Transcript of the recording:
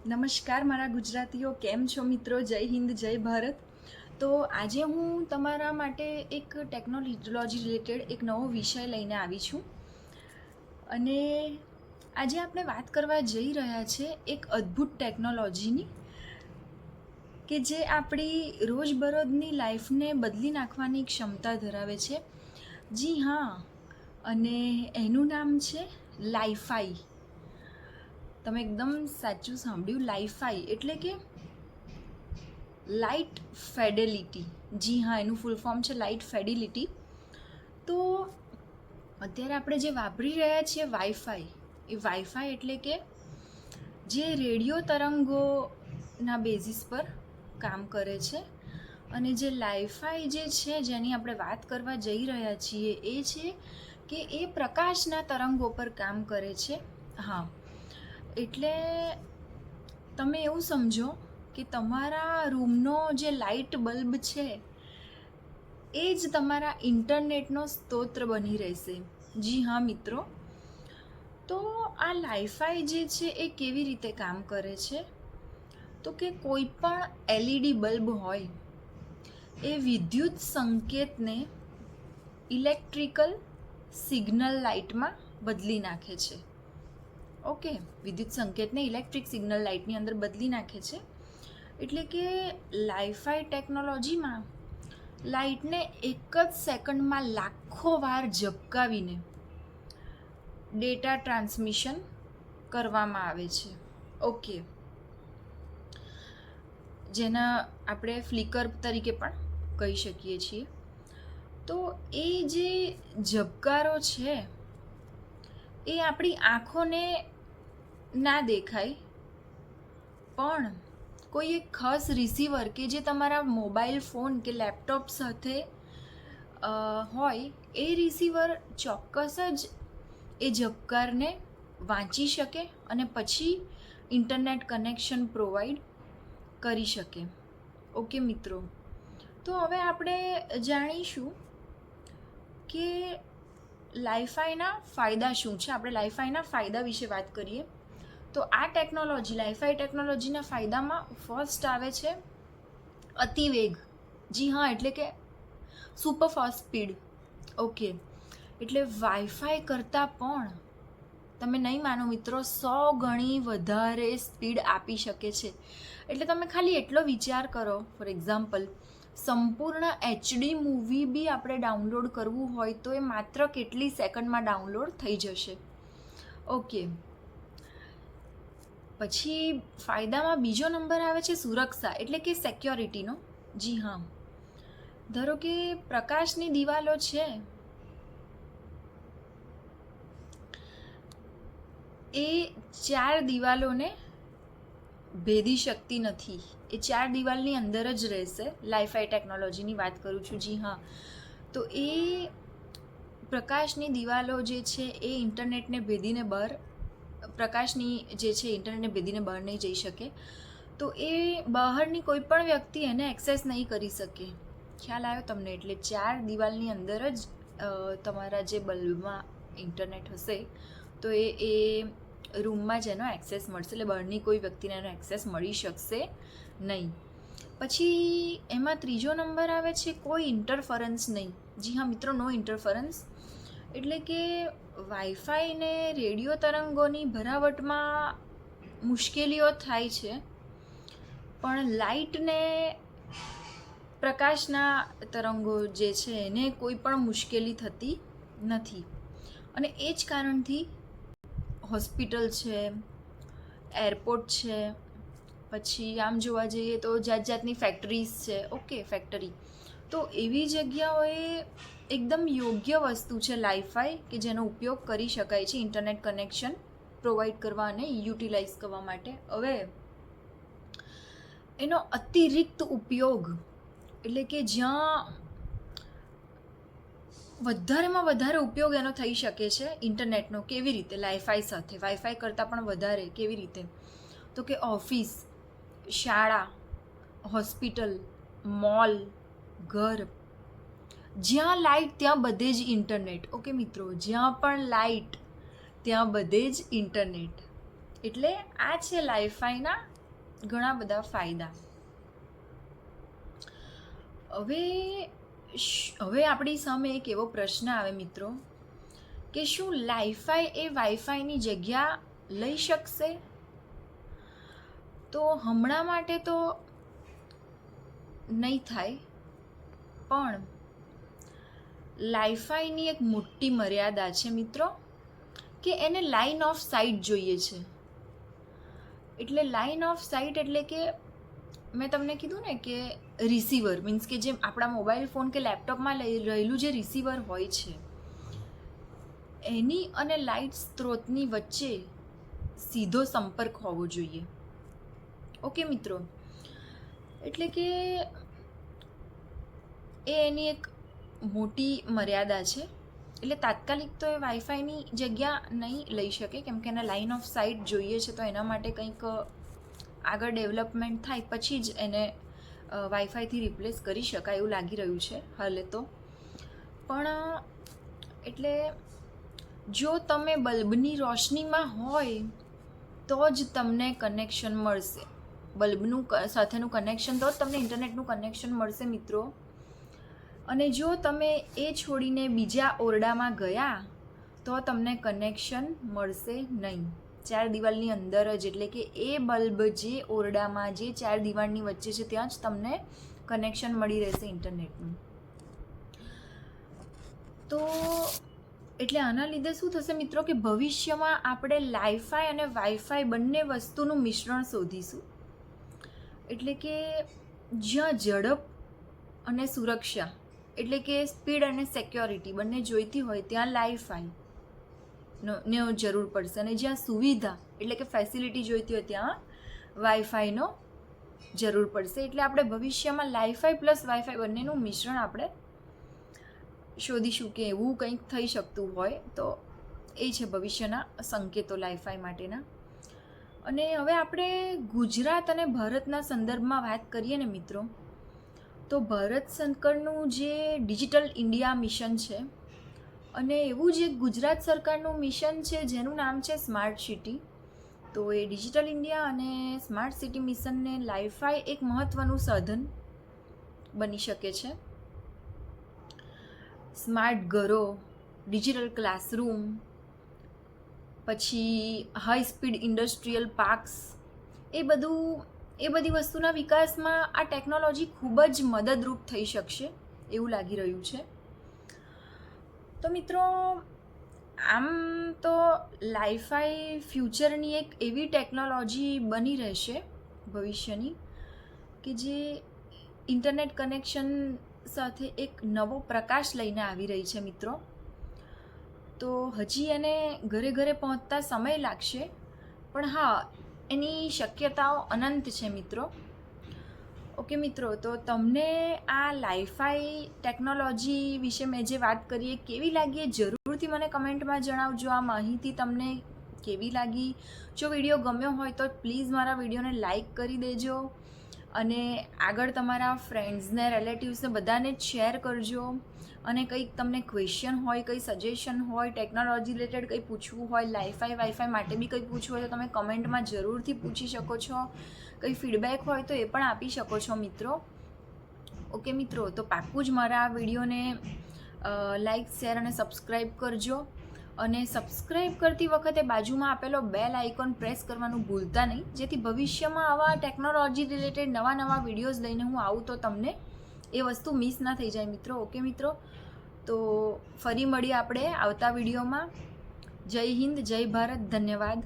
નમસ્કાર મારા ગુજરાતીઓ, કેમ છો મિત્રો? જય હિન્દ, જય ભારત. તો આજે હું તમારા માટે એક ટેકનોલોજી રિલેટેડ એક નવો વિષય લઈને આવી છું અને આજે આપણે વાત કરવા જઈ રહ્યા છે એક અદ્ભુત ટેકનોલોજીની કે જે આપણી રોજબરોજની લાઈફને બદલી નાખવાની ક્ષમતા ધરાવે છે. જી હા, અને એનું નામ છે લાઈફાઈ. તમે એકદમ સાચું સાંભળ્યું, લાઈફાઈ એટલે કે લાઇટ ફેડેલિટી. જી હા, એનું ફૂલ ફોર્મ છે લાઇટ ફેડેલિટી. તો અત્યારે આપણે જે વાપરી રહ્યા છીએ વાઈફાઈ, એ વાઈફાઈ એટલે કે જે રેડિયો તરંગોના બેઝિસ પર કામ કરે છે. અને જે લાઈફાઈ જે છે જેની આપણે વાત કરવા જઈ રહ્યા છીએ એ છે કે એ પ્રકાશના તરંગો પર કામ કરે છે. હા, એટલે તમે એવું સમજો કે તમારા રૂમનો જે લાઇટ બલ્બ છે એ જ તમારા ઇન્ટરનેટનો સ્ત્રોત બની રહેશે. જી હા મિત્રો, તો આ લાઈફાઈ જે છે એ કેવી રીતે કામ કરે છે? તો કે કોઈ પણ એલઈડી બલ્બ હોય એ વિદ્યુત સંકેતને ઇલેક્ટ્રિકલ સિગ્નલ લાઇટમાં બદલી નાખે છે. ઓકે, વિદ્યુત સંકેતને ઇલેક્ટ્રિક સિગ્નલ લાઇટની અંદર બદલી નાખે છે. એટલે કે લાઈફાઈ ટેકનોલોજીમાં લાઇટને એક જ સેકન્ડમાં લાખો વાર ઝબકાવીને ડેટા ટ્રાન્સમિશન કરવામાં આવે છે. ઓકે, જેના આપણે ફ્લિકર તરીકે પણ કહી શકીએ છીએ. તો એ જે ઝબકારો છે એ આપણી આંખોને ના દેખાય, પણ કોઈ એક ખાસ રિસીવર કે જે તમારા મોબાઈલ ફોન કે લેપટોપ સાથે હોય, એ રિસીવર ચોક્કસ જ એ ઝબકારને વાંચી શકે અને પછી ઇન્ટરનેટ કનેક્શન પ્રોવાઈડ કરી શકે. ઓકે મિત્રો, તો હવે આપણે જાણીશું કે લાઈફાઈના ફાયદા શું છે. આપણે લાઈફાઈના ફાયદા વિશે વાત કરીએ તો આ ટેકનોલોજી, લાઈફાઈ ટેકનોલોજીના ફાયદામાં ફર્સ્ટ આવે છે અતિવેગ. જી હા, એટલે કે સુપર ફાસ્ટ સ્પીડ. ઓકે, એટલે વાઈફાઈ કરતાં પણ તમે નહીં માનો મિત્રો, 100 ગણી વધારે સ્પીડ આપી શકે છે. એટલે તમે ખાલી એટલો વિચાર કરો, ફોર એક્ઝામ્પલ સંપૂર્ણ HD મૂવી બી આપણે ડાઉનલોડ કરવું હોય તો એ માત્ર કેટલી સેકન્ડમાં ડાઉનલોડ થઈ જશે. ઓકે, પછી ફાયદામાં બીજો નંબર આવે છે સુરક્ષા, એટલે કે સિક્યોરિટીનો. જી હા, ધારો કે પ્રકાશની દિવાલો છે એ 4 દિવાલોને ભેદી શકતી નથી, એ 4 દિવાલની અંદર જ રહેશે. લાઈફાઈ ટેકનોલોજીની વાત કરું છું. જી હા, તો એ પ્રકાશની દિવાલો જે છે એ ઇન્ટરનેટને ભેદીને બહાર, પ્રકાશની જે છે ઇન્ટરનેટને ભેદીને બહાર નહીં જઈ શકે. તો એ બહારની કોઈ પણ વ્યક્તિ એને એક્સેસ નહીં કરી શકે. ખ્યાલ આવ્યો તમને? એટલે 4 દિવાલની અંદર જ તમારા જે બલ્બમાં ઇન્ટરનેટ હશે તો એ રૂમમાં જ એનો એક્સેસ મળશે, એટલે બહારની કોઈ વ્યક્તિને એનો એક્સેસ મળી શકશે નહીં. પછી એમાં ત્રીજો નંબર આવે છે કોઈ ઇન્ટરફરન્સ નહીં. જી હા મિત્રો, નો ઇન્ટરફરન્સ. એટલે કે વાઈફાઈને રેડિયો તરંગોની ભરાવટમાં મુશ્કેલીઓ થાય છે, પણ લાઇટને પ્રકાશના તરંગો જે છે એને કોઈ પણ મુશ્કેલી થતી નથી. અને એ જ કારણથી હોસ્પિટલ છે, એરપોર્ટ છે, પછી આમ જોવા જઈએ તો જાત જાતની ફેક્ટરીઝ છે. ઓકે, ફેક્ટરી, તો એવી જગ્યાઓએ એકદમ યોગ્ય વસ્તુ છે લાઈફાઈ, કે જેનો ઉપયોગ કરી શકાય છે ઇન્ટરનેટ કનેક્શન પ્રોવાઈડ કરવા અને યુટિલાઇઝ કરવા માટે. હવે એનો અતિરિક્ત ઉપયોગ, એટલે કે જ્યાં વધારેમાં વધારે ઉપયોગ એનો થઈ શકે છે ઇન્ટરનેટનો. કેવી રીતે? લાઈફાઈ સાથે, વાઈફાઈ કરતાં પણ વધારે. કેવી રીતે? તો કે ઓફિસ, શાળા, હોસ્પિટલ, મોલ, ઘર, જ્યાં લાઇટ ત્યાં બધે જ ઇન્ટરનેટ. ઓકે મિત્રો, જ્યાં પણ લાઇટ ત્યાં બધે જ ઇન્ટરનેટ. એટલે આ છે લાઈફાઈના ઘણા બધા ફાયદા. હવે આપણી સામે એક એવો પ્રશ્ન આવે મિત્રો કે શું લાઈફાઈ એ વાઈફાઈની જગ્યા લઈ શકશે? તો હમણાં માટે તો નહીં થાય, પણ લાઈફાઈની એક મોટી મર્યાદા છે મિત્રો કે એને લાઇન ઓફ સાઇટ જોઈએ છે. એટલે લાઇન ઓફ સાઇટ એટલે કે મેં તમને કીધું ને કે રિસીવર મીન્સ કે જે આપણા મોબાઈલ ફોન કે લેપટોપમાં રહેલું જે રિસીવર હોય છે એની અને લાઇટ સ્ત્રોતની વચ્ચે સીધો સંપર્ક હોવો જોઈએ. ઓકે મિત્રો, એટલે કે એની એક મોટી મર્યાદા છે. એટલે તાત્કાલિક તો એ વાઈફાઈની જગ્યા નહીં લઈ શકે, કેમ કે એના લાઇન ઓફ સાઇટ જોઈએ છે. તો એના માટે કંઈક આગળ ડેવલપમેન્ટ થાય પછી જ એને વાઈફાઈથી રિપ્લેસ કરી શકાય એવું લાગી રહ્યું છે હાલે તો. પણ એટલે જો તમે બલ્બની રોશનીમાં હોય તો જ તમને કનેક્શન મળશે. બલ્બનું સાથેનું કનેક્શન તો જ તમને ઇન્ટરનેટનું કનેક્શન મળશે મિત્રો. અને જો તમે એ છોડીને બીજા ઓરડામાં ગયા તો તમને કનેક્શન મળશે નહીં. 4 દિવાલની અંદર જ, એટલે કે એ બલ્બ જે ઓરડામાં જે 4 દિવાલની વચ્ચે છે ત્યાં જ તમને કનેક્શન મળી રહેશે ઇન્ટરનેટનું. તો એટલે આના લીધે શું થશે મિત્રો કે ભવિષ્યમાં આપણે લાઈફાઈ અને વાઈફાઈ બંને વસ્તુનું મિશ્રણ શોધીશું. એટલે કે જ્યાં ઝડપ અને સુરક્ષા એટલે કે સ્પીડ અને સિક્યોરિટી બંને જોઈતી હોય ત્યાં લાઈફાઈનો જરૂર પડશે, અને જ્યાં સુવિધા એટલે કે ફેસિલિટી જોઈતી હોય ત્યાં વાઈફાઈનો જરૂર પડશે. એટલે આપણે ભવિષ્યમાં લાઈફાઈ પ્લસ વાઈફાઈ બંનેનું મિશ્રણ આપણે શોધીશું કે એવું કંઈક થઈ શકતું હોય તો એ છે ભવિષ્યના સંકેતો લાઈફાઈ માટેના. અને હવે આપણે ગુજરાત અને ભારતના સંદર્ભમાં વાત કરીએ ને મિત્રો, તો ભારત સરકારનું જે ડિજિટલ ઇન્ડિયા મિશન છે અને એવું જ એક ગુજરાત સરકારનું મિશન છે જેનું નામ છે સ્માર્ટ સિટી. તો એ ડિજિટલ ઇન્ડિયા અને સ્માર્ટ સિટી મિશનને લાઈફાઈ એક મહત્ત્વનું સાધન બની શકે છે. સ્માર્ટ ઘરો, ડિજિટલ ક્લાસરૂમ, પછી હાઈ સ્પીડ ઇન્ડસ્ટ્રીયલ પાર્ક્સ, એ બધી વસ્તુના વિકાસમાં આ ટેકનોલોજી ખૂબ જ મદદરૂપ થઈ શકશે એવું લાગી રહ્યું છે. તો મિત્રો, આમ તો લાઈફાઈ ફ્યુચરની એક એવી ટેકનોલોજી બની રહેશે ભવિષ્યની કે જે ઇન્ટરનેટ કનેક્શન સાથે એક નવો પ્રકાશ લઈને આવી રહી છે મિત્રો. તો હજી એને ઘરે ઘરે પહોંચતા સમય લાગશે, પણ હા, એની શક્યતાઓ અનંત છે મિત્રો. ઓકે મિત્રો, તો તમને આ લાઈફાઈ ટેકનોલોજી વિશે મેં જે વાત કરી એ કેવી લાગી એ જરૂરથી મને કમેન્ટમાં જણાવજો. આ માહિતી તમને કેવી લાગી? જો વિડીયો ગમ્યો હોય તો પ્લીઝ મારા વિડીયોને લાઈક કરી દેજો અને આગળ તમારા ફ્રેન્ડ્સને, રિલેટિવ્સને બધાને જ શેર કરજો. અને કંઈક તમને ક્વેશ્ચન હોય, કંઈ સજેશન હોય, ટેકનોલોજી રિલેટેડ કંઈ પૂછવું હોય, લાઈફાઈ વાઈફાઈ માટે બી કંઈ પૂછવું હોય તો તમે કમેન્ટમાં જરૂરથી પૂછી શકો છો. કંઈ ફીડબેક હોય તો એ પણ આપી શકો છો મિત્રો. ઓકે મિત્રો, તો પાક્કું જ મારા આ વિડીયોને લાઈક, શેર અને સબસ્ક્રાઈબ કરજો. અને સબસ્ક્રાઈબ કરતી વખતે બાજુમાં આપેલો બેલ આઇકોન પ્રેસ કરવાનું ભૂલતા નહીં, જેથી ભવિષ્યમાં આવા ટેકનોલોજી રિલેટેડ નવા વિડીયોઝ લઈને હું આવું તો તમને એ વસ્તુ મિસ ના થઈ જાય મિત્રો. ઓકે મિત્રો, તો ફરી મળીએ આપણે આવતા વિડીયોમાં. જય હિન્દ, જય ભારત, ધન્યવાદ.